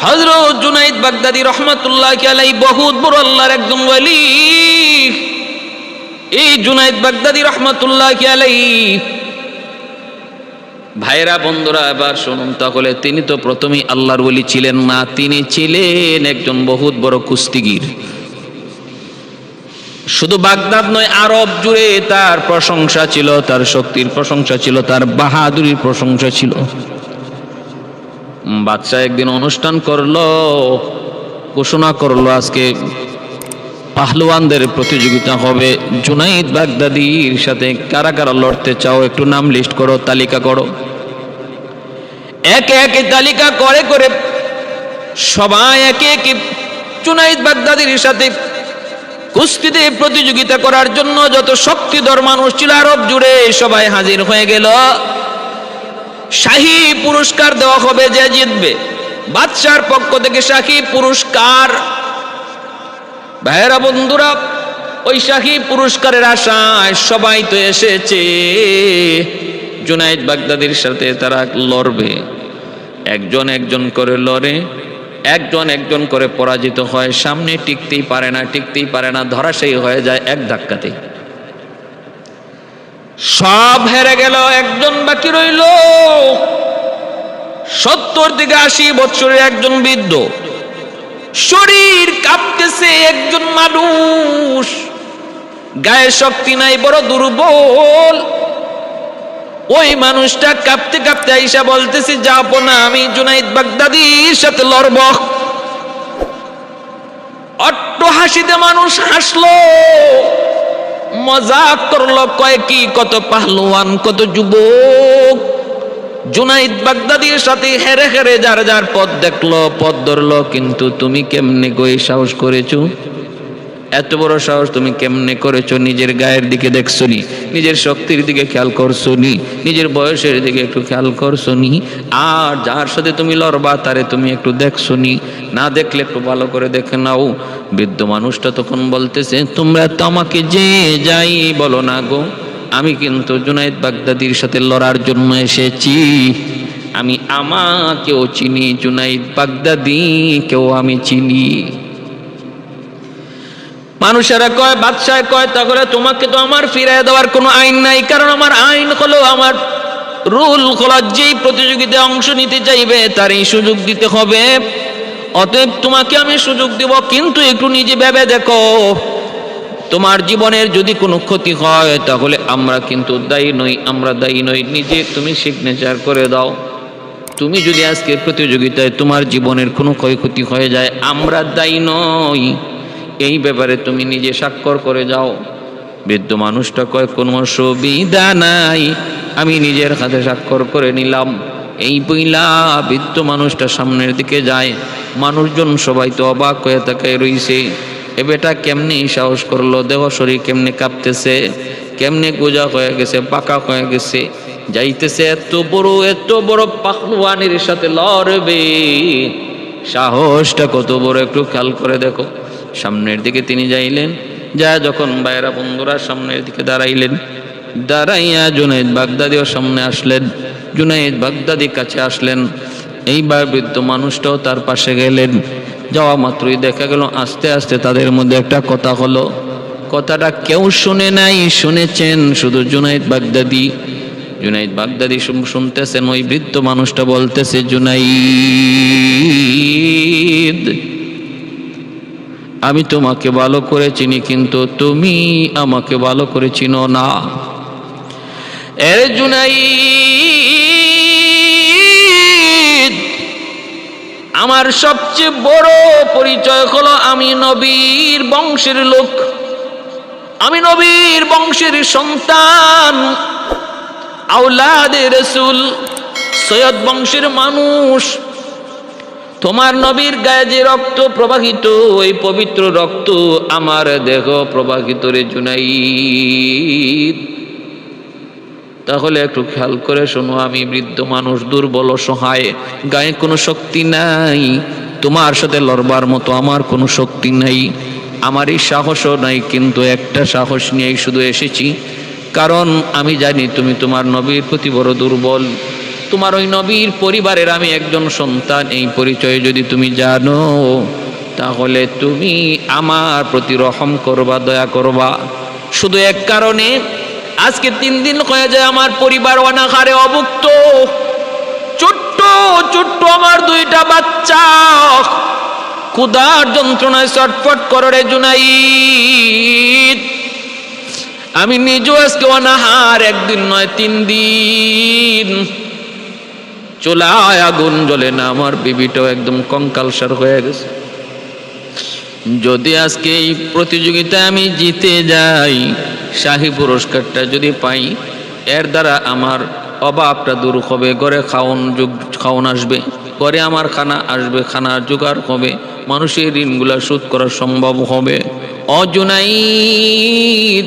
হযরত Junaid Baghdadi রহমাতুল্লাহি আলাইহি বহুত বড় আল্লাহর একজন ওলি। এই জুনাইদ বাগদাদী রহমাতুল্লাহি আলাইহি, ভাইরা বন্ধুরা এবার শুনুন তাহলে, তিনি তো প্রথমেই আল্লাহর ওলি ছিলেন না, তিনি ছিলেন একজন বহুত বড় কুস্তিগীর। শুধু বাগদাদ নয়, আরব জুড়ে তার প্রশংসা ছিল, তার শক্তির প্রশংসা ছিল, তার বাহাদুরির প্রশংসা ছিল। বাদশাহ একদিন অনুষ্ঠান করলো, ঘোষণা করলো আজকে পাহলওয়ানদের প্রতিযোগিতা হবে। জুনাইদ বাগদাদীর সাথে কারা কারা লড়তে চাও একটু নাম লিস্ট করো, তালিকা করো। একে একে তালিকা করে করে সবাই একে একে জুনাইদ বাগদাদীর সাথে কুস্তিতে প্রতিযোগিতা করার জন্য যত শক্তিধর মানুষ ছিল আরব জুড়ে সবাই হাজির হয়ে গেল। শাহী পুরস্কার দেওয়া হবে যে জিতবে, বাদশার পক্ষ থেকে শাহী পুরস্কার। ভাইয়েরা বন্ধুরা, ওই শাহী পুরস্কারের আশায় সবাই তো এসেছে জুনাইদ বাগদাদীর সাথে তারা লড়বে। একজন একজন করে লড়ে, একজন একজন করে পরাজিত হয়, সামনে টিকতেই পারে না, ধরাশায়ী হয়ে যায় এক ধাক্কাতে। সব হেরে গেল, একজন বাকি রইল। 70 থেকে 80 বছরের একজন বৃদ্ধ, শরীর কাঁপতেছে, একজন মানুষ, গায়ে শক্তি নাই, বড় দুর্বল। ওই মানুষটা কাঁপতে কাঁপতে আইসা বলতেছে, যাবো না, আমি জুনাইদ বাগদাদীর সাথে লড়ব। অট্ট হাসিতে মানুষ হাসলো, মজাক করলো, কয় কি কত পাহলওয়ান, কত যুবক জুনাইদ বাগদাদীর সাথে হেরে হেরে যার যার পথ দেখলো, পথ ধরলো, কিন্তু তুমি কেমনে গই সাহস করেছো? এত বড় সাহস তুমি কেমনে করেছো? নিজের গায়ের দিকে দেখছো নি? নিজের শক্তির দিকে খেয়াল করছো নি? নিজের বয়সের দিকে একটু খেয়াল করছো নি? আর যার সাথে তুমি লড়বা তারে তুমি একটু দেখছো নি? না দেখলে একটু ভালো করে দেখে নাও। বৃদ্ধ মানুষটা তখন বলতেছে, তোমরা তো আমাকে যে যাই বলো না গো, আমি কিন্তু জুনাইদ বাগদাদীর সাথে লড়ার জন্য এসেছি। আমি আমাকেও চিনি, জুনাইদ বাগদাদীকেও আমি চিনি। মানুষেরা কয়, বাদশাহ কয়, তাহলে তোমাকে তো আমার ফিরিয়ে দেওয়ার কোনো আইন নাই, কারণ আমার আইন হলো, আমার রুল হলো, যেই প্রতিযোগিতায় অংশ নিতে চাইবে তারই সুযোগ দিতে হবে। অতএব তোমাকে আমি সুযোগ দেব, কিন্তু একটু নিজে ভেবে দেখো, তোমার জীবনের যদি কোনো ক্ষতি হয় তাহলে আমরা কিন্তু দায়ী নই, আমরা দায়ী নই। নিজে তুমি সিগনেচার করে দাও। তুমি যদি আজকে প্রতিযোগিতায় তোমার জীবনের কোনো ক্ষয়ক্ষতি হয়ে যায়, আমরা দায়ী নই, এই ব্যাপারে তুমি নিজে স্বাক্ষর করে যাও। বৃদ্ধ মানুষটা কয়, কোনো অসুবিধা নাই, আমি নিজের হাতে স্বাক্ষর করে নিলাম। এই বইলা বৃদ্ধ মানুষটা সামনের দিকে যায়। মানুষজন সবাই তো অবাক হয়ে তাকায় রইছে, এ বেটা কেমনে সাহস করলো, দেহ শরীর কেমনে কাঁপতেছে, কেমনে গোজা হয়ে গেছে, পাকা হয়ে গেছে, যাইতেছে এত বড় পাহলওয়ানের সাথে লড়বে, সাহসটা কত বড় একটু খেয়াল করে দেখো। সামনের দিকে তিনি যাইলেন, যা যখন বাইরা বন্ধুরা সামনের দিকে দাঁড়াইলেন, দাঁড়াইয়া জুনাইদ বাগদাদীও সামনে আসলেন, জুনাইদ বাগদাদী কাছে আসলেন। এইবার বৃদ্ধ মানুষটাও তার পাশে গেলেন। যাওয়া মাত্রই দেখা গেল আস্তে আস্তে তাদের মধ্যে একটা কথা হলো। কথাটা কেউ শুনে নাই, শুনেছেন শুধু জুনাইদ বাগদাদী। জুনাইদ বাগদাদী শুনতেছেন, ওই বৃদ্ধ মানুষটা বলতেছে, জুনাইদ, আমি তোমাকে ভালো করে চিনি, কিন্তু তুমি আমাকে ভালো করে চিনো না। এ জুনাইদ, আমার সবচেয়ে বড় পরিচয় হলো আমি নবীর বংশের লোক, আমি নবীর বংশের সন্তান, আওলাদে রাসূল, সৈয়দ বংশের মানুষ। তোমার নবীর গায়ে যে রক্ত প্রবাহিত, ওই পবিত্র রক্ত আমার দেহ প্রবাহিত রে জুনাইদ। তাহলে একটু খেয়াল করে শোনো, আমি বৃদ্ধ মানুষ, দুর্বল, অসহায়, গায়ে কোনো শক্তি নাই, তোমার সাথে লড়বার মতো আমার কোনো শক্তি নাই, আমার এই সাহসও নাই, কিন্তু একটা সাহস নিয়েই শুধু এসেছি, কারণ আমি জানি তুমি তোমার নবীর প্রতি বড় দুর্বল, তোমার ওই নবীর পরিবারের আমি একজন সন্তান, এই পরিচয় যদি তুমি জানো তাহলে তুমি আমার প্রতি রহম করবা, দয়া করবা। শুধু এক কারণে আজকে 3 দিন হয়ে যায় আমার পরিবার অনাহারে অভুক্ত। ছোট্ট ছোট্ট আমার 2টা বাচ্চা ক্ষুধার যন্ত্রণায় ছটফট করে রে জুনাইদ। আমি নিজেও আজকে অনাহার, 1 দিন নয় 3 দিন। চুলায় আগুন জ্বলে না, আমার বিবিটাও একদম কঙ্কালসার হয়ে গেছে। যদি আজকে এই প্রতিযোগিতায় আমি জিতে যাই, শাহী পুরস্কারটা যদি পাই, এর দ্বারা আমার অভাবটা দূর হবে, ঘরে খাওন আসবে, ঘরে আমার খানা আসবে, খানার জোগাড় হবে, মানুষের ঋণগুলা শোধ করা সম্ভব হবে। অজুনাইদ,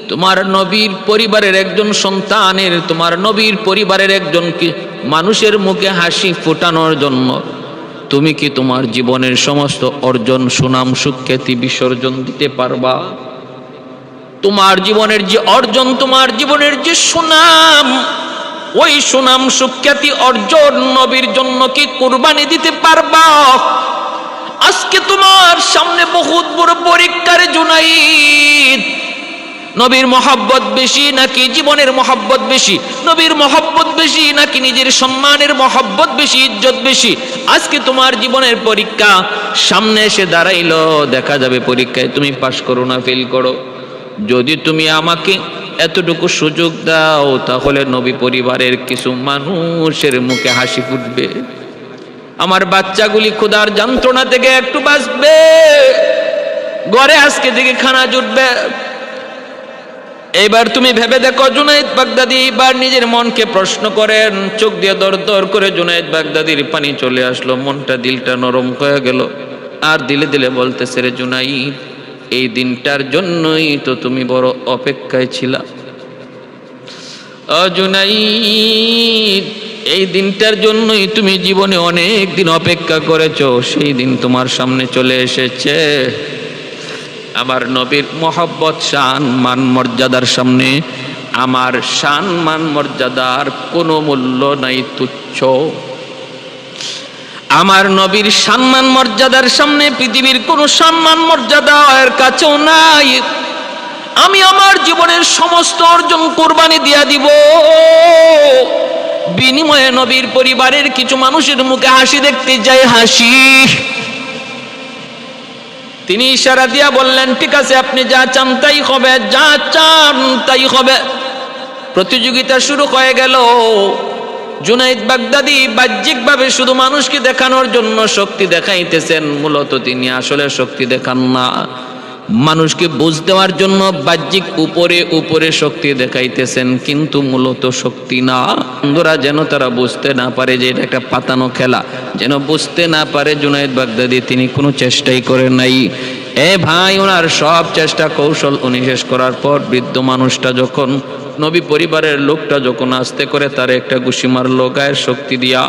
তোমার নবীর পরিবারের একজন সন্তানের, তোমার নবীর পরিবারের একজন মানুষের মুখে হাসি ফোটানোর জন্য তুমি কি তোমার জীবনের সমস্ত অর্জন, সুনাম, সুখ্যাতি বিসর্জন দিতে পারবা? তোমার জীবনের যে অর্জন, তোমার জীবনের যে সুনাম, ওই সুনাম সুখ্যাতি অর্জন নবীর জন্য কি কুরবানি দিতে পারবা? আজকে তোমার সামনে বহুত বড় পরীক্ষার জুনাইদ। নবীর মহব্বত বেশি নাকি জীবনের মহব্বত বেশি? নবীর মহব্বত বেশি নাকি নিজের সম্মানের মহব্বত বেশি, ইজ্জত বেশি? আজকে তোমার জীবনের পরীক্ষা সামনে এসে দাঁড়াইলো, দেখা যাবে পরীক্ষায় তুমি পাস করো না ফেল করো। যদি তুমি আমাকে এতটুকু সুযোগ দাও তাহলে নবী পরিবারের কিছু মানুষের মুখে হাসি ফুটবে, আমার বাচ্চাগুলি ক্ষুধার যন্ত্রণা থেকে একটু বাঁচবে, ঘরে আজকে থেকে খানা জুটবে। এইবার তুমি ভেবে দেখো, জুনাইদ বাগদাদি এবার নিজের মনকে প্রশ্ন করেন, চোখ দিয়ে দর দর করে জুনাইদ বাগদাদির পানি চলে আসলো, মনটা দিলটা নরম হয়ে গেল। আর দিলে দিলে বলতেছে, রে জুনাইদ, এই দিনটার জন্যই তো তুমি বড় অপেক্ষায় ছিলা। জুনাইদ, এই দিনটার জন্যই তুমি জীবনে অনেক দিন অপেক্ষা করেছো, সেই দিন তোমার সামনে চলে এসেছে। আমার নবীর মহব্বত, শান, মান, মর্যাদার সামনে আমার শান, মান, মর্যাদার কোনো মূল্য নাই, তুচ্ছ। আমার নবীর সম্মান মর্যাদার সামনে পৃথিবীর কোনো সম্মান মর্যাদা এর কাছেও নাই। আমি আমার জীবনের সমস্ত অর্জন কোরবানি দিয়া দিব, বিনিময়ে নবীর পরিবারের কিছু মানুষের মুখে হাসি দেখতে যাই, হাসি। তিনি ইশারা দিয়া বললেন, ঠিক আছে, আপনি যা চান তাই হবে, যা চান তাই হবে। প্রতিযোগিতা শুরু হয়ে গেল। জুনাইদ বাগদাদি বাহ্যিকভাবে শুধু মানুষকে দেখানোর জন্য শক্তি দেখাইতেছেন, মূলত তিনি আসলে শক্তি দেখান না, মানুষকে বুঝ দেওয়ার জন্য বাহ্যিক উপরে উপরে শক্তি দেখাইতেছেন, কিন্তু মূলত শক্তি না। বন্ধুরা, যেন তারা বুঝতে না পারে যে এটা একটা পাতানো খেলা, যেন বুঝতে না পারে জুনাইদ বাগদাদি তিনি কোনো চেষ্টাই করেন নাই। ভাই, ওনার সব চেষ্টা কৌশল উনি শেষ করার পর বৃদ্ধ মানুষটা যখন, নবী পরিবারের লোকটা যখন আস্তে করে তার একটা ঘুষি মারলো গায়ের শক্তি দিয়া,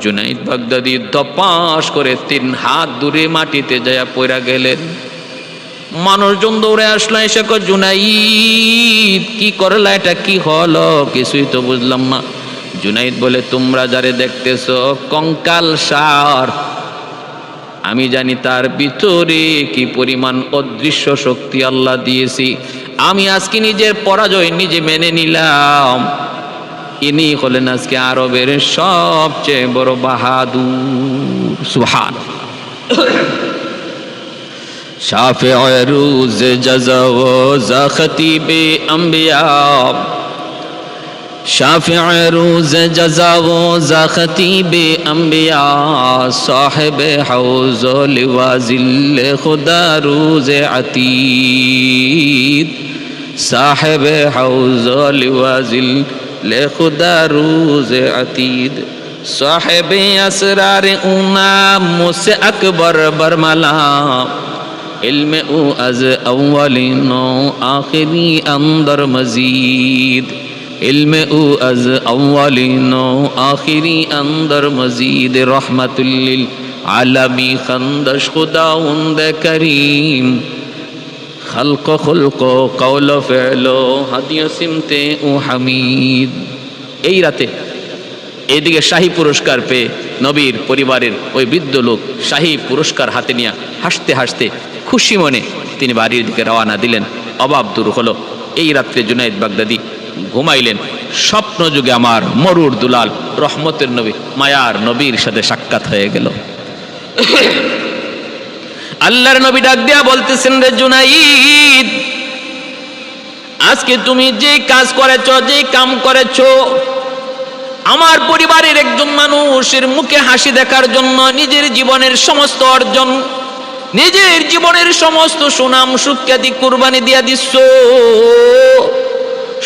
জুনাইদ বাগদাদি দপাস করে 3 হাত দূরে মাটিতে যায়া পড়া গেলেন। মানুষজন দৌড়ে আসলো, এসে কয়, জুনাইদ কি করলা, এটা কি হলো, কিছুই তো বুঝলাম না। জুনাইদ বলে, তোমরা যারে দেখতেছ কঙ্কাল সার, আমি জানি তার ভিতরে কি পরিমাণ অদৃশ্য শক্তি আল্লাহ দিয়েছি। আমি আজকে নিজের পরাজয় নিজে মেনে নিলাম। ইনি হলেন আজকে আরবের সবচেয়ে বড় বাহাদুর। সুবহানাল্লাহ। শাফি'উ রুজ জাযা ওয়া খতিবে আম্বিয়া, শাফি'উ রুজ জাযা ওয়া খতিবে আম্বিয়া, সাহিবে হাউজ লিওয়া জিল খুদা রুজ আতীদ, সাহিবে হাউজ লিওয়া জিল খুদা রুজ আতীদ, সাহিবে আসরার উনাম মুসে আকবর বরমালা, इल्म उ अज अव्वलिनो आखिरी अंदर मजीद, इल्म उ अज अव्वलिनो आखिरी अंदर मजीद, रहमतुल्लिल आलमी खंदश खुदाउंद करीम, खल्क खुल्को कौल फेलो हदिय सिमते उ हमीद। এই রাতে এইদিকে শাহী পুরস্কার পেয়ে নবীর পরিবারের ওই বৃদ্ধ লোক শাহী পুরস্কার হাতে নিয়ে হাসতে হাসতে খুশি মনে তিনি বাড়ির দিকে রওনা দিলেন। অভাব দূর হলো। এই রাত্রে জুনায়েদ বাগদাদি ঘুমাইলেন। স্বপ্ন যুগে আমার মরুর দুলাল রহমতের নবী মায়ার নবীর সাথে সাক্ষাৎ হয়ে গেল। আল্লাহর নবী ডাক দিয়া বলতেছেন, রে জুনাইদ, আজকে তুমি যে কাজ করেছ, যে কাম করেছ, আমার পরিবারের একজন মানুষের মুখে হাসি দেখার জন্য নিজের জীবনের সমস্ত অর্জন, নিজের জীবনের সমস্ত সুনাম সুখ্যাতি কুরবানি দিয়া দিচ্ছ।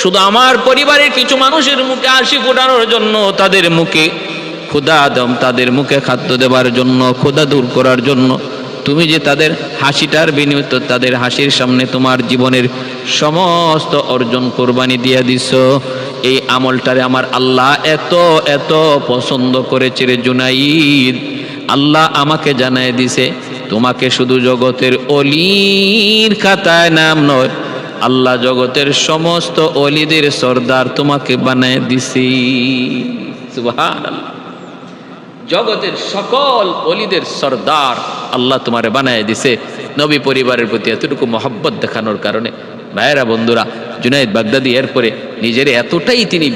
শুধু আমার পরিবারের কিছু মানুষের মুখে হাসি ফোটানোর জন্য, তাদের মুখে ক্ষুধা দম, তাদের মুখে খাদ্য দেওয়ার জন্য, ক্ষুধা দূর করার জন্য তুমি যে তাদের হাসিটার বিনিময়ে তাদের হাসির সামনে তোমার জীবনের সমস্ত অর্জন কোরবানি দিয়ে দিছ। এই আমলটারে আমার আল্লাহ এত এত পছন্দ করেছে রে জুনাইদ। আল্লাহ আমাকে জানায় দিছে, তোমাকে শুধু জগতের অলির খাতায় নাম নয়, আল্লাহ জগতের সমস্ত অলিদের সর্দার তোমাকে বানায় দিছি। সুবহানাল্লাহ। জগতের সকল অলিদের সর্দার আল্লাহ তোমারে বানায় দিছে নবী পরিবারের প্রতি এতটুকু মহব্বত দেখানোর কারণে। ভাইয়েরা, বন্ধুরা, জুনায়েদ বাগদাদি এরপরে নিজের এতটাই তিনি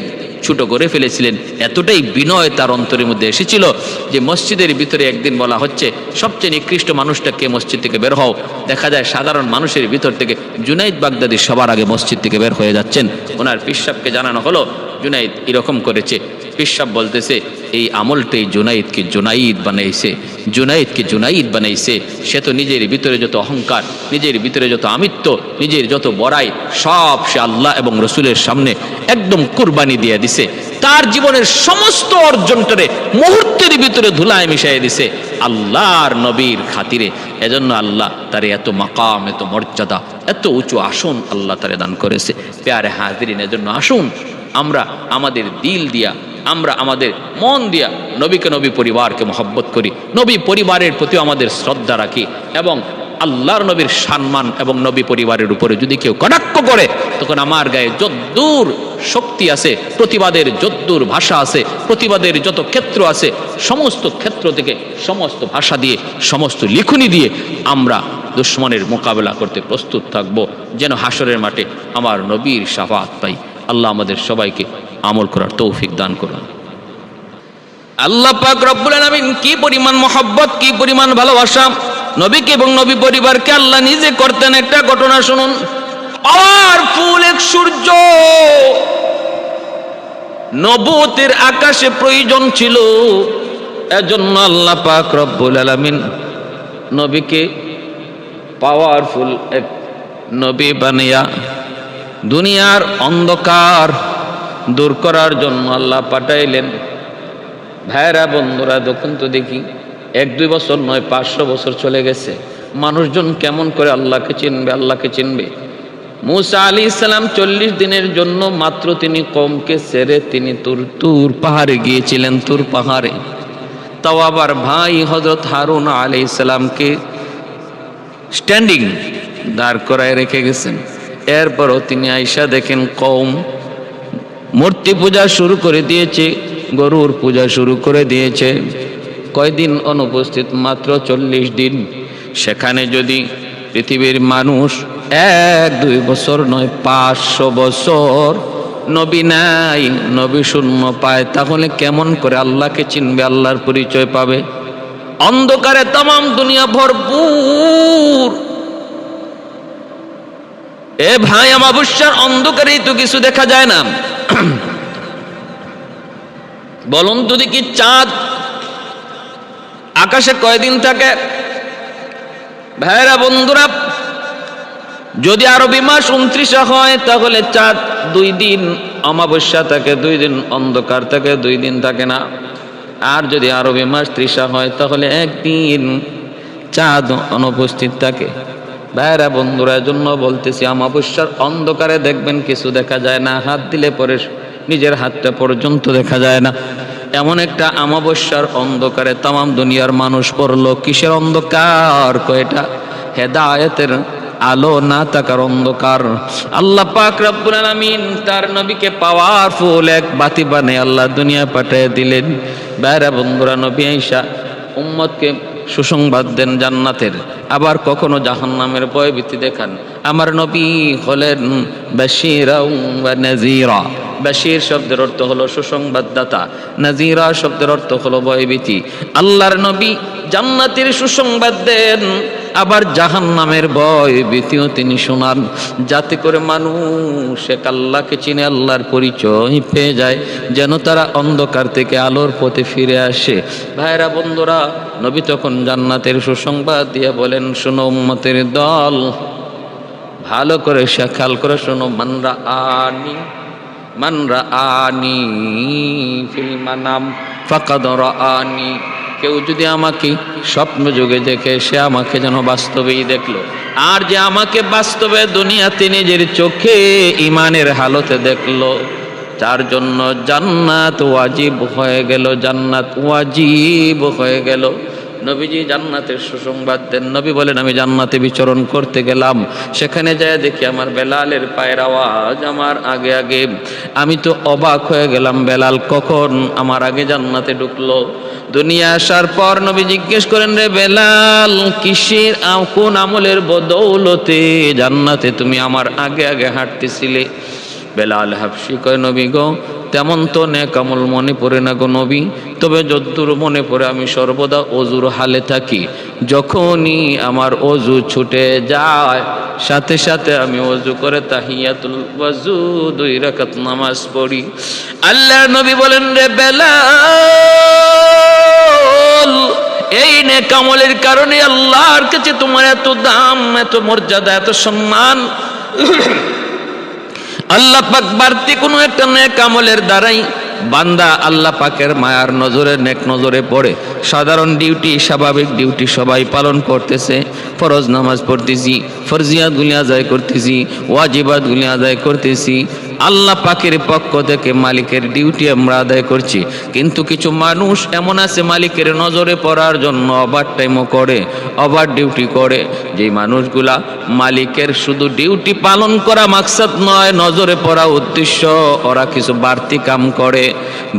ছোট করে ফেলেছিলেন, এতটাই বিনয় তার অন্তরের মধ্যে এসেছিল যে মসজিদের ভিতরে একদিন বলা হচ্ছে সবচেয়ে নিকৃষ্ট মানুষটাকে মসজিদ থেকে বের হও। দেখা যায় সাধারণ মানুষের ভিতর থেকে জুনায়েদ বাগদাদি সবার আগে মসজিদ থেকে বের হয়ে যাচ্ছেন। ওনার পীর সাহেবকে জানানো হলো জুনায়েদ এরকম করেছে। পীর সাহেব বলতেছে, এই আমলটাই জুনায়েদকে জুনায়েদ বানাইছে, জুনায়েদকে জুনায়েদ বানাইছে। সে তো নিজের ভিতরে যত অহংকার, নিজের ভিতরে যত আমিত্ব, নিজের যত বড়াই, সব সে আল্লাহ এবং রসুলের সামনে একদম কুরবানি দিয়ে দিছে। তার জীবনের সমস্ত অর্জনটারে মুহূর্তের ভিতরে ধুলায় মিশাই দিছে আল্লাহর নবীর খাতিরে। এজন্য আল্লাহ তারে এত মাকাম, এত মর্যাদা, এত উঁচু আসন আল্লাহ তারে দান করেছে। প্যারে হাজিরিন, এজন্য আসুন আমরা আমাদের দিল দিয়া, আমরা আমাদের মন দিয়া নবীকে, নবী পরিবারকে মহব্বত করি, নবী পরিবারের প্রতি আমাদের শ্রদ্ধা রাখি, এবং আল্লাহর নবীর সম্মান এবং নবী পরিবারের উপরে যদি কেউ কটাক্ষ করে, তখন আমার গায়ে যদ্দূর শক্তি আছে, প্রতিবাদের যদ্দূর ভাষা আছে, প্রতিবাদের যত ক্ষেত্র আছে, সমস্ত ক্ষেত্র থেকে, সমস্ত ভাষা দিয়ে, সমস্ত লিখনি দিয়ে আমরা দুশ্মনের মোকাবেলা করতে প্রস্তুত থাকব, যেন হাসরের মাঠে আমার নবীর শাফাত পাই। আল্লাহ আমাদের সবাইকে আমল করার তৌফিক দান করুন। আল্লাহ পাক রব্বুল আলামিন কি পরিমাণ মহব্বত, কি পরিমাণ ভালোবাসা নবীকে এবং নবী পরিবারকে আল্লাহ নিজে করতেন। একটা ঘটনা শুনুন। আর ফুল এক সূর্য নবুয়তের আকাশে প্রয়োজন ছিল, এজন্য আল্লাহ পাক রব্বুল আলামিন নবীকে পাওয়ারফুল এক নবী বানিয়া দুনিয়ার অন্ধকার দূর করার জন্য আল্লাহ পাঠাইলেন। ভাইরা, বন্ধুরা, দেখুন তো দেখি, 1-2 বছর নয়, 500 বছর চলে গেছে। মানুষজন কেমন করে আল্লাহকে চিনবে, আল্লাহকে চিনবে? মুসা আলাইহিস সালাম 40 দিনের জন্য মাত্র তিনি কওমকে ছেড়ে তিনি তুর পাহাড়ে গিয়েছিলেন, তুর পাহাড়ে। তাও আবার ভাই হযরত হারুন আলাইহিস সালামকে স্ট্যান্ডিং দাঁড় করায় রেখে গেছেন। এরপরও তিনি আইসা দেখেন কওম মূর্তি পূজা শুরু করে দিয়েছে, গরুর পূজা শুরু করে দিয়েছে। কয়দিন অনুপস্থিত? মাত্র 40 দিন। সেখানে যদি পৃথিবীর মানুষ 1-2 বছর নয়, 500 বছর নবী নাই, নবী শূন্য পায়, তাহলে কেমন করে আল্লাহকে চিনবে, আল্লাহর পরিচয় পাবে? অন্ধকারে তামাম দুনিয়া ভরপুর। এ ভাই, অমাবস্যার অন্ধকারেই তো কিছু দেখা যায় না। বলুন তো দেখি, চাঁদ আকাশে কয়দিন থাকে? ভাইরা, বন্ধুরা, যদি আরবি মাস 29 হয় তাহলে চাঁদ 2 দিন অমাবস্যা থাকে, 2 দিন অন্ধকার থাকে, 2 দিন থাকে না। আর যদি আরবি মাস 30 হয় তাহলে 1 দিন চাঁদ অনুপস্থিত থাকে। ভাইরা, বন্ধুরা, জন্য বলতেছি, অমাবস্যার অন্ধকারে দেখবেন কিছু দেখা যায় না, হাত দিলে পরে নিজের হাতটা পর্যন্ত দেখা যায় না। এমন একটা অমাবস্যার অন্ধকারে তামাম দুনিয়ার মানুষ পড়লো। কিসের অন্ধকার? কয়টা? হেদায়েতের আলো না থাকার অন্ধকার। আল্লাহ পাক রব্বুল আলামিন তার নবীকে পাওয়ারফুল এক বাতি বানিয়ে আল্লাহ দুনিয়া পাঠিয়ে দিলেন। বাইরা বন্ধুরা, নবী আয়েশা উম্মতকে সুসংবাদ দেন জান্নাতের, আবার কখনো জাহান্নামের ভয়ভীতি দেখান। আমার নবী হলেন বাশীরা ওয়া নাযীরা। বাশীর শব্দের অর্থ হলো সুসংবাদদাতা, নাযীরা শব্দের অর্থ হলো ভয়ভীতি। আল্লাহর নবী জান্নাতের সুসংবাদ দেন, আবার জাহান্নামের ভয় ভীতিও তিনি শোনান, যাতে করে মানুষ এক আল্লাহকে চিনে আল্লাহর পরিচয় পেয়ে যায়, যেন তারা অন্ধকার থেকে আলোর পথে ফিরে আসে। ভাইরা বন্ধুরা, নবী তখন জান্নাতের সুসংবাদ দিয়ে বলেন, শোনো উম্মতের দল, ভালো করে খেয়াল করে শোনো, মানরা আনি ফিল মানাম ফাকাদ রাআনি। কেউ যদি আমাকে স্বপ্ন যুগে দেখে, সে আমাকে যেন বাস্তবেই দেখলো। আর যে আমাকে বাস্তবে দুনিয়াতে নিজের চোখে ইমানের হালতে দেখলো, তার জন্য জান্নাত ওয়াজিব হয়ে গেল, জান্নাত ওয়াজিব হয়ে গেল। নবীজি জান্নাতের সুসংবাদ দেন। নবী বলেন, আমি জান্নাতে বিচরণ করতে গেলাম, সেখানে যায় দেখি আমার বেলালের পায়ের আওয়াজ আমার আগে আগে। আমি তো অবাক হয়ে গেলাম, বেলাল কখন আমার আগে জান্নাতে ঢুকলো। দুনিয়া আসার পর নবী জিজ্ঞেস করেন, রে বেলাল, কিসের কোন আমলের বদৌলতে জান্নাতে তুমি আমার আগে আগে হাঁটতেছিলে? বেলাল হাবশি কয়, নবী গো, তেমন তো নেক আমল মনে পড়ে না গো নবী, তবে যদ্দূর মনে পড়ে আমি সর্বদা অজুর হালে থাকি। যখনই আমার অজু ছুটে যায়, সাথে সাথে আমি অজু করে তাহিয়াতুল ওয়াজু 2 রাকাত নামাজ পড়ি। আল্লাহর নবী বলেন, রে বেলাল, এই নেক আমলের কারণে আল্লাহর কাছে তোমার এত দাম, এত মর্যাদা, এত সম্মান। আল্লাহ পাক বাড়তি কোনো একটা নেক আমলের দ্বারাই বান্দা আল্লাহ পাকের মায়ার নজরে, নেক নজরে পড়ে। সাধারণ ডিউটি, স্বাভাবিক ডিউটি সবাই পালন করতেছে, ফরজ নামাজ পড়তেছি, ফরজিয়াতগুলি আদায় করতেছি, ওয়াজিবাতগুলি আদায় করতেছি, আল্লাহ পাকের পক্ষ থেকে মালিকের ডিউটি আমরা আদায় করছি। কিন্তু কিছু মানুষ এমন আছে, মালিকের নজরে পড়ার জন্য ওভার টাইমও করে, ওভার ডিউটি করে। যেই মানুষগুলা মালিকের শুধু ডিউটি পালন করা মাকসাদ নয়, নজরে পড়া উদ্দেশ্য, ওরা কিছু বাড়তি কাম করে,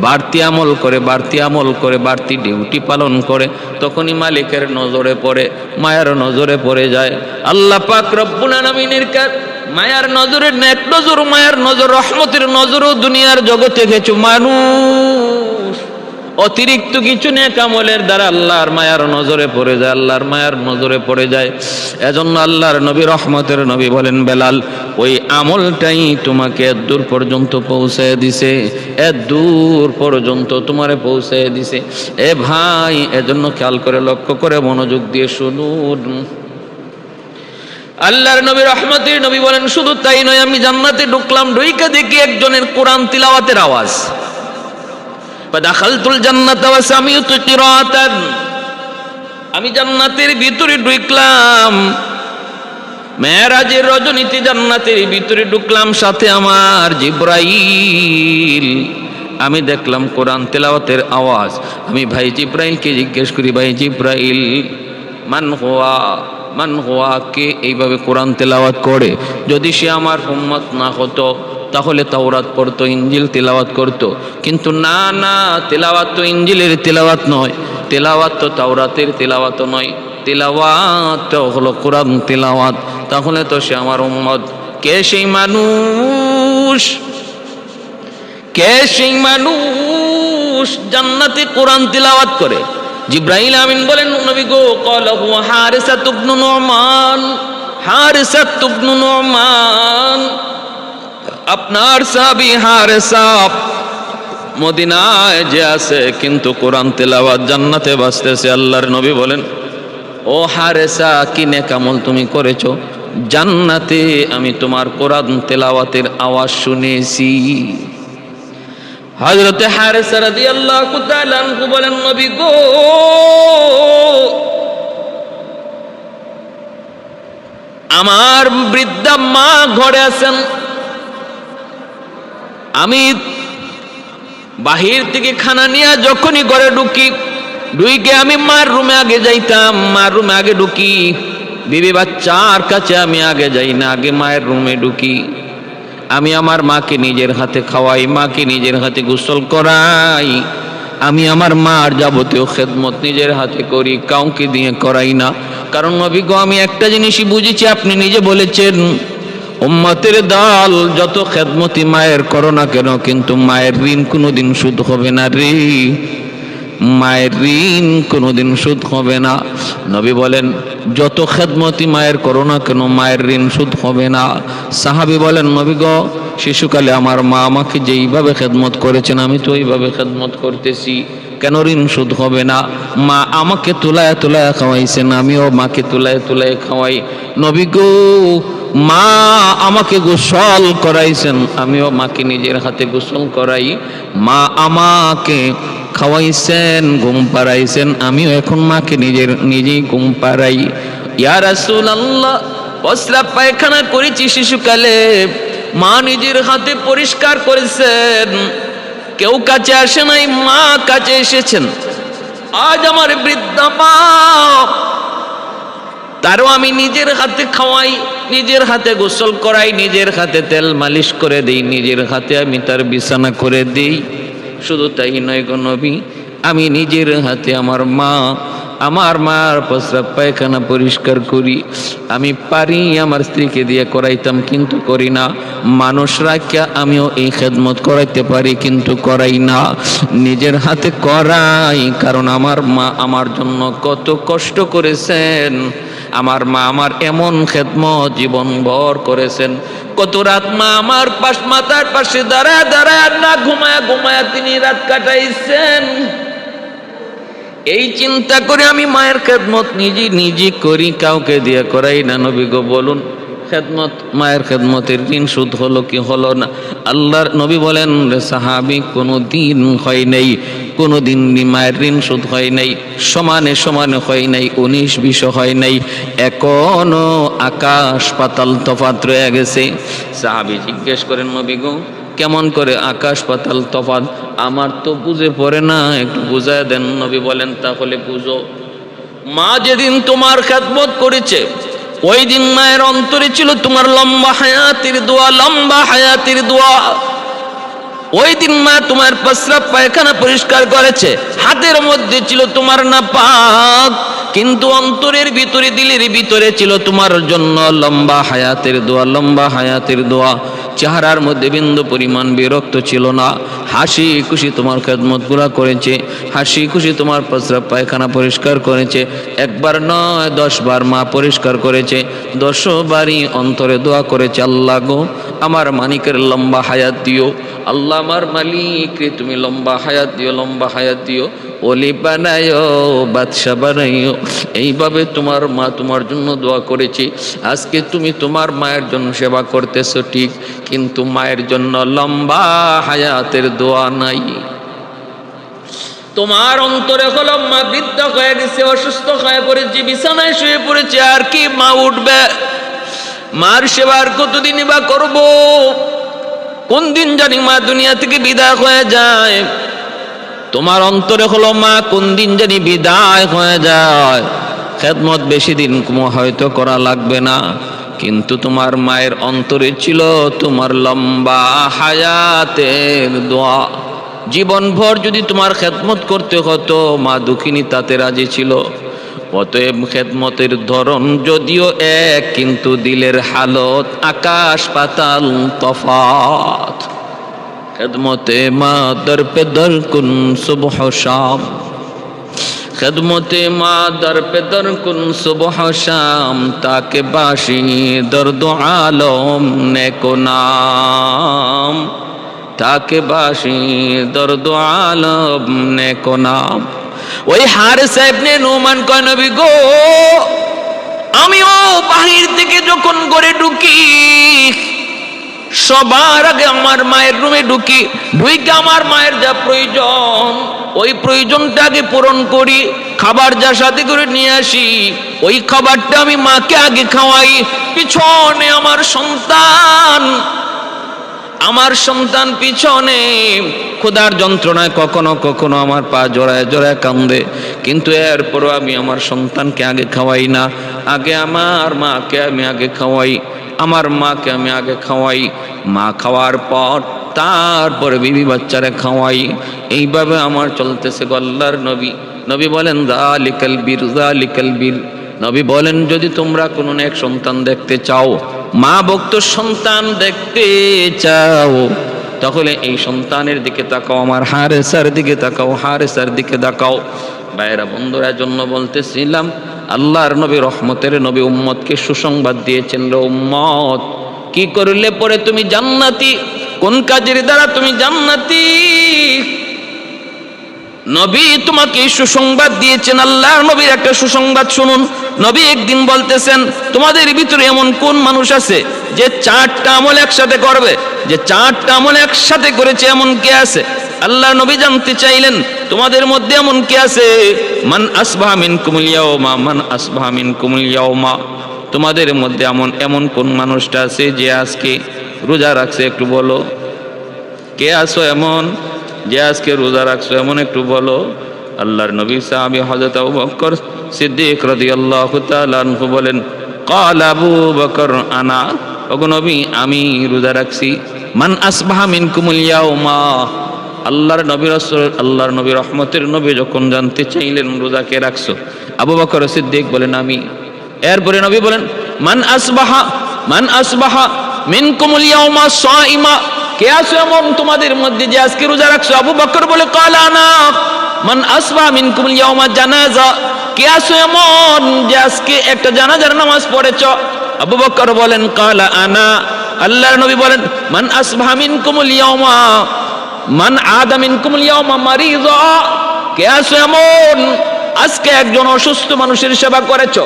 বাড়তি আমল করে, বাড়তি আমল করে, বাড়তি ডিউটি পালন করে, তখনই মালিকের নজরে পড়ে, মায়ার নজরে পড়ে যায়। আল্লাহ পাক রব্বুল আলামিনের মায়ার নজরে, নেক নজর, মায়ার নজর, রহমতের নজরও দুনিয়ার জগতে কিছু মানুষ অতিরিক্ত কিছু নেক আমলের দ্বারা আল্লাহর মায়ার নজরে পড়ে যায়, আল্লাহর মায়ার নজরে পড়ে যায়। এজন্য আল্লাহর নবী, রহমতের নবী বলেন, বেলাল, ওই আমলটাই তোমাকে এত দূর পর্যন্ত পৌঁছায় দিছে, এত দূর পর্যন্ত তোমারে পৌঁছায় দিছে। এ ভাই, এজন্য খেয়াল করে, লক্ষ্য করে, মনোযোগ দিয়ে শুনুন। আল্লাহর নবী, রহমতের নবী বলেন, শুধু তাই নয়, আমি জান্নাতে ঢুকলাম, ঢুইকা দেখি একজনের কোরআন তিলাওয়াতের আওয়াজ। ফাদাখালতুল জান্নাতা ওয়া সামি'তু কিরাআতান। আমি জান্নাতের ভিতরে ঢুকলাম, মেরাজের রজনীতে জান্নাতের ভিতরে ঢুকলাম, সাথে আমার জিবরাইল। আমি দেখলাম কোরআন তেলাওয়াতের আওয়াজ। আমি ভাই জিবরাইলকে জিজ্ঞেস করি, ভাই জিবরাইল, মান হুয়া, কে এইভাবে কোরআন তেলাওয়াত করে? যদি সে আমার উম্মত না হতো তাহলে তাওরাত পড়তো, ইঞ্জিল তেলাওয়াত করতো। কিন্তু না, তেলাওয়াত তো ইঞ্জিলের তেলাওয়াত নয়, তেলাওয়াত তো তাওরাতের তেলাওয়াত নয়, তেলাওয়াত হলো কোরআন তেলাওয়াত। তাহলে তো সে আমার উম্মত। কে সেই মানুষ? কে সেই মানুষ জান্নাতে কোরআন তেলাওয়াত করে? জিবরাইল আমিন বলেন, নবী গো, ক্বালা হুয়া হারিসা ইবনে নুমান। হারিসা ইবনে নুমান, আপনার সাহাবী হারিসা মদিনায় যে আছে, কিন্তু কোরআন তেলাওয়াত জান্নাতে বাজতেছে। আল্লাহর নবী বলেন, ও হারিসা, কি নেক আমল তুমি করেছো? জান্নাতে আমি তোমার কোরআন তেলাওয়াতের আওয়াজ শুনেছি। হযরতে হারিসা রাদিয়াল্লাহু তাআলা আনহু বলেন, নবী গো, আমার বৃদ্ধা মা ঘরে আছেন, আমি বাহির থেকে খানা নিয়ে যখনই ঘরে ঢুকে আমি মার রুমে আগে যাইতাম, মার রুমে আগে ঢুকি, বিবি বাচ্চার কাছে আমি আগে যাই না, আগে মায়ের রুমে ঢুকি। আমি আমার মাকে নিজের হাতে খাওয়াই, মাকে নিজের হাতে গোসল করাই। আমি আমার মার যাবতীয় খেদমত নিজের হাতে করি, কাউকে দিয়ে করাই না। কারণ নবী গো, আমি একটা জিনিসই বুঝেছি, আপনি নিজে বলেছেন উম্মতের দল যত খেদমতি মায়ের করো না কেন, কিন্তু মায়ের ঋণ কোনোদিন শোধ হবে না রে, মায়ের ঋণ কোনোদিন শোধ হবে না। নবী বলেন যত খেদমতি মায়ের করো না কেন, মায়ের ঋণ শোধ হবে না। সাহাবী বলেন নবী গো, শিশুকালে আমার মা আমাকে যেইভাবে খেদমত করেছেন আমি তো ওইভাবে খেদমত করতেছি, কেন ঋণ শোধ হবে না? মা আমাকে তুলায় তুলায় খাওয়াইছেন, আমিও মাকে তুলায় তুলায় খাওয়াই। নবী গো, মা আমাকে গোসল করাইছেন, আমিও মাকে নিজের হাতে গোসল করাই। মা আমাকে খাওয়াইছেন, ঘুম পাড়াইছেন, আমিও এখন মাকে নিজেই ঘুম পাড়াই। ইয়া রাসূলুল্লাহ, প্রস্রাব পায়খানা করেছি শিশুকালে, মা নিজের হাতে পরিষ্কার করেছেন, কেউ কাছে আসে নাই, মা কাছে এসেছেন। আজ আমার বৃদ্ধা মা, তারও আমি নিজের হাতে খাওয়াই, নিজের হাতে গোসল করাই, নিজের হাতে তেল মালিশ করে দিই, নিজের হাতে আমি তার বিছানা করে দিই। শুধু তাই নয় গো নবী, আমি নিজের হাতে আমার মার প্রস্রাব পায়খানা পরিষ্কার করি। আমি পারি আমার স্ত্রীকে দিয়ে করাইতাম, কিন্তু করি না। মানুষ রাখিয়া আমিও এই খেদমত করাইতে পারি, কিন্তু করাই না, নিজের হাতে করাই। কারণ আমার মা আমার জন্য কত কষ্ট করেছেন, আমার মা আমার এমন খেদমত জীবনভর করেছেন। কত রাত মা আমার মাথার পাশে দাঁড়ায় দাঁড়ায় না ঘুমায়া তিনি রাত কাটাইছেন। এই চিন্তা করে আমি মায়ের খেদমত নিজে করি, কাউকে দিয়ে করাই না। নবী গো বলুন, খেদমত, মায়ের খেদমতের ঋণ শোধ হলো কি হলো না? আল্লাহর নবী বলেন, সাহাবী, কোনো দিন হয় নাই, কোনো দিন মায়ের ঋণ শোধ হয় নাই, সমানে সমানে হয় নাই, 19-20 হয় নাই, এখনো আকাশ পাতাল তফাৎ রয়ে গেছে। সাহাবী জিজ্ঞেস করেন, নবী গো কেমন করে আকাশ পাতাল তফাৎ? আমার তো বুঝে পড়ে না, একটু বুঝায় দেন। নবী বলেন, তাহলে বুঝো। মা যেদিন তোমার খেদমত করেছে, ওই দিন মায়ের অন্তরে ছিল তোমার লম্বা হায়াতের দোয়া, লম্বা হায়াতের দোয়া। ওই দিন মা তোমার প্রস্রাব পায়খানা পরিষ্কার করেছে, হাতের মধ্যে ছিল তোমার নাপাক, কিন্তু অন্তরের ভিতরে, দিলের ভিতরে ছিল তোমার জন্য লম্বা হায়াতের দোয়া, লম্বা হায়াতের দোয়া। চেহারার মধ্যে বিন্দু পরিমাণ বিরক্ত ছিল না, হাসি খুশি তোমার খেদমত গুলা করেছে, হাসি খুশি তোমার প্রস্রাব পায়খানা পরিষ্কার করেছে। একবার নয় 10 বার মা পরিষ্কার করেছে, 10 বারই অন্তরে দোয়া করেছে, আল্লাহ গো আমার মানিকের লম্বা হায়াত দিও, আল্লাহ আমার মালিক রে তুমি লম্বা হায়াত দিও, লম্বা হায়াত দিও, ওলি বানায়ো, বাদশা বানাইও। এইভাবে তোমার মা তোমার জন্য দোয়া করেছে। আজকে তুমি তোমার মায়ের জন্য সেবা করতেছো ঠিক, কিন্তু মায়ের জন্য লম্বা হায়াতের দোয়া নাই। তোমার অন্তরে হলো মা বৃদ্ধ হয়ে গেছে, অসুস্থ হয়ে পড়েছে, বিছানায় শুয়ে পড়েছে, আর কি মা উঠবে? মার সেবার কতদিনই বা করব? কোন দিন জানি মা দুনিয়া থেকে বিদায় হয়ে যায়। তোমার অন্তরে হলো মা কোন দিন জানি বিদায় হয়ে যায়। খেদমত বেশি দিন হয়তো করা লাগবে না, কিন্তু তোমার মায়ের অন্তরে ছিল তোমার লম্বা হায়াতের দোয়া। জীবনভর যদি তোমার খেদমত করতে হতো, মা দুঃখিনী তাতে রাজি ছিল। অতএব খেদমতের ধরন যদিও এক, কিন্তু দিলের হালত আকাশ পাতাল তফাত। খেদমতে মা দর পে দর কুন সুবহ শাম, খেদমতে মা দর পে দর কুন সুবহ শাম, তাকে বাসি দর্দ আলম নেকো নাম, তাকে বাসি দর্দ আলম নেকো নাম। ওই হারিস ইবনে নুমান কয়, নবী গো আমিও বাহির থেকে যখন ঘরে ঢুকি, সবার আগে আমার মায়ের রুমে ঢুকি, ঢুকে আমার মায়ের যা প্রয়োজন ওই প্রয়োজনটা আগে পূরণ করি, খাবার যা সাথে করে নিয়ে আসি ওই খাবারটা আমি মাকে আগে খাওয়াই, পিছনে আমার সন্তান আমার সন্তান পিছনে ক্ষুধার যন্ত্রণায় কখনো কখনো আমার পা জড়ায় জড়ায় কান্দে, কিন্তু এরপরও আমি আমার সন্তানকে আগে খাওয়াই না, আগে আমার মাকে আমি আগে খাওয়াই, আমার মাকে আমি আগে খাওয়াই, মা খাওয়ার পর তারপরে বিবি বাচ্চারা খাওয়াই। এইভাবে আমার চলতেছে আল্লাহর নবী। নবী বলেন যালিকাল বীর, যালিকাল বীর। নবী বলেন যদি তোমরা কোনো এক সন্তান দেখতে চাও, মা ভক্ত সন্তান দেখতে চাও, তাহলে এই সন্তানের দিকে তাকাও, আমার হারেসার দিকে তাকাও, হারেসার দিকে তাকাও। ভাইরা বন্ধুরা, জন্য বলতেছিলাম আল্লাহর নবী রহমতের নবী উম্মতকে সুসংবাদ দিয়েছেন, রে উম্মত, কি করলে পরে তুমি জান্নাতি, কোন কাজের দ্বারা তুমি জান্নাতি। নবী তোমাকে সুসংবাদ দিয়েছেন। আল্লাহর নবীর একটা সুসংবাদ শুনুন। নবী একদিন বলতেছেন, তোমাদের ভিতরে এমন কোন মানুষ আছে যে 4টা আমল একসাথে করবে, যে 4টা আমল একসাথে করেছে, এমন কে আছে? আল্লাহর নবী জানতে চাইলেন তোমাদের মধ্যে এমন কে আছে? মান আসবাহা মিনকুমুল ইয়াওমা, মান আসবাহা মিনকুমুল ইয়াওমা, তোমাদের মধ্যে এমন কোন মানুষটা আছে যে আজকে রোজা রাখছে? একটু বলো, কে আছো এমন যে আজকে রোজা রাখছো? এমন একটু বলো। আল্লাহর নবী সাহাবী হযরত আবু বকর সিদ্দিক রাদিয়াল্লাহু তাআলা আনহু বলেন, ক্বাল আবু বকর আনা, ওগো নবী আমি রোজা রাখছি। মান আসবাহা মিনকুমুল ইয়াওমা, আল্লাহর নবী রাসূল, আল্লাহর নবী রহমতের নবী যখন জানতে চাইলেন রোজা কে রাখছো, আবু বকর সিদ্দিক বলেন আমি। এরপরে নবী বলেন মান আসবাহা মিনকুমুল ইয়াওমা সাইমা, কে আছো এমন তোমাদের মধ্যে যে আজকে রোজা রাখছো? আবু বকর বলে ক্বাল আনা। মান আসবাহা মিনকুমুল ইয়াওমা জানাজা, কে আছো এমন যে আজকে একটা জানাজার নামাজ পড়েছো? আবু বকর বলেন ক্বাল আনা। আল্লাহর নবী বলেন মান আসবাহা মিনকুমুল ইয়াওমা, মান আদা মিনকুমুল ইয়াওমা মারিযা, কে আছো এমন আজকে একজন অসুস্থ মানুষের সেবা করেছো?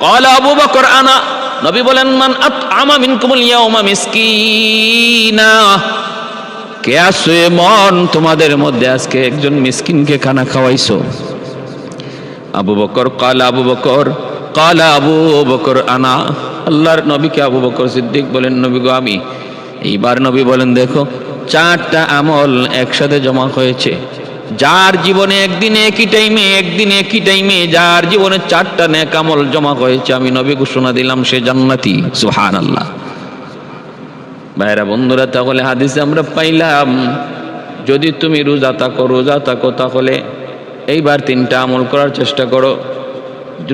ক্বাল আবু বকর আনা। নবী বলেন মান আতআমা মিনকুমুল ইয়াওমা মিসকিনা, কে আছো এমন তোমাদের মধ্যে আজকে একজন মিসকিনকে খানা খাওয়াইছো? আবু বকর ক্বাল আবু বকর আনা। আল্লাহর নবীকে আবু বকর সিদ্দিক বলেন নবী গো আমি। এইবার নবী বলেন দেখো 4টা আমল একসাথে জমা হয়েছে। যার জীবনে একদিনে একই টাইমে যার জীবনে 4টা নেক আমল জমা হয়েছে, আমি নবী ঘোষণা দিলাম সে জান্নাতি। সুবহানাল্লাহ। ভাইরা বন্ধুরা, তাহলে হাদিসে আমরা পাইলাম যদি তুমি রোজা থাকো তাহলে এইবার 3টা আমল করার চেষ্টা করো।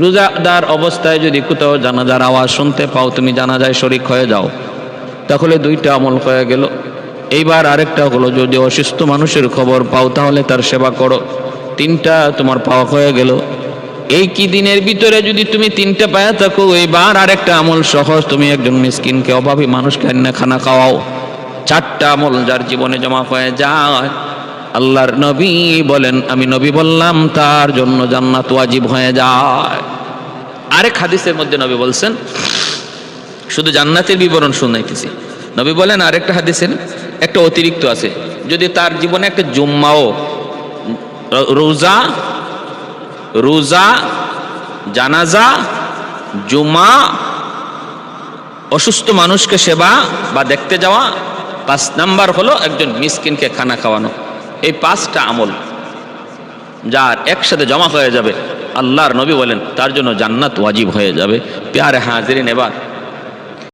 রোজাদার অবস্থায় যদি কোথাও জানাজার আওয়াজ শুনতে পাও, তুমি জানাজায় শরীক হয়ে যাও, তাহলে 2টা আমল হয়ে গেল। এইবার আরেকটা হলো যদি অসুস্থ মানুষের খবর পাও তাহলে তার সেবা করো, 3টা তোমার পাওয়া হয়ে গেল। এই কি দিনের ভিতরে যদি তুমি 3টা পায়া থাকো, এইবার আরেকটা আমল সহজ, তুমি একজন মিসকিনকে, অভাবী মানুষকে খানা খাওয়াও। 4টা আমল যার জীবনে জমা হয়ে যায়, আল্লাহর নবী বলেন আমি নবী বললাম তার জন্য জান্নাত ওয়াজিব হয়ে যায়। আরেক হাদিসের মধ্যে নবী বলছেন, শুধু জান্নাতের বিবরণ শুনাইতেছি, নবী বলেন আরেকটা হাদিসের একটা অতিরিক্ত আছে, যদি তার জীবনে একটা জুম্মাও, রোজা, জানাজা, জুমা, অসুস্থ মানুষকে সেবা বা দেখতে যাওয়া, 5 নাম্বার হলো একজন মিসকিনকে খানা খাওয়ানো। এই 5টা আমল যার একসাথে জমা হয়ে যাবে, আল্লাহর নবী বলেন তার জন্য জান্নাত ওয়াজিব হয়ে যাবে। প্যারে হাজিরিন, এবার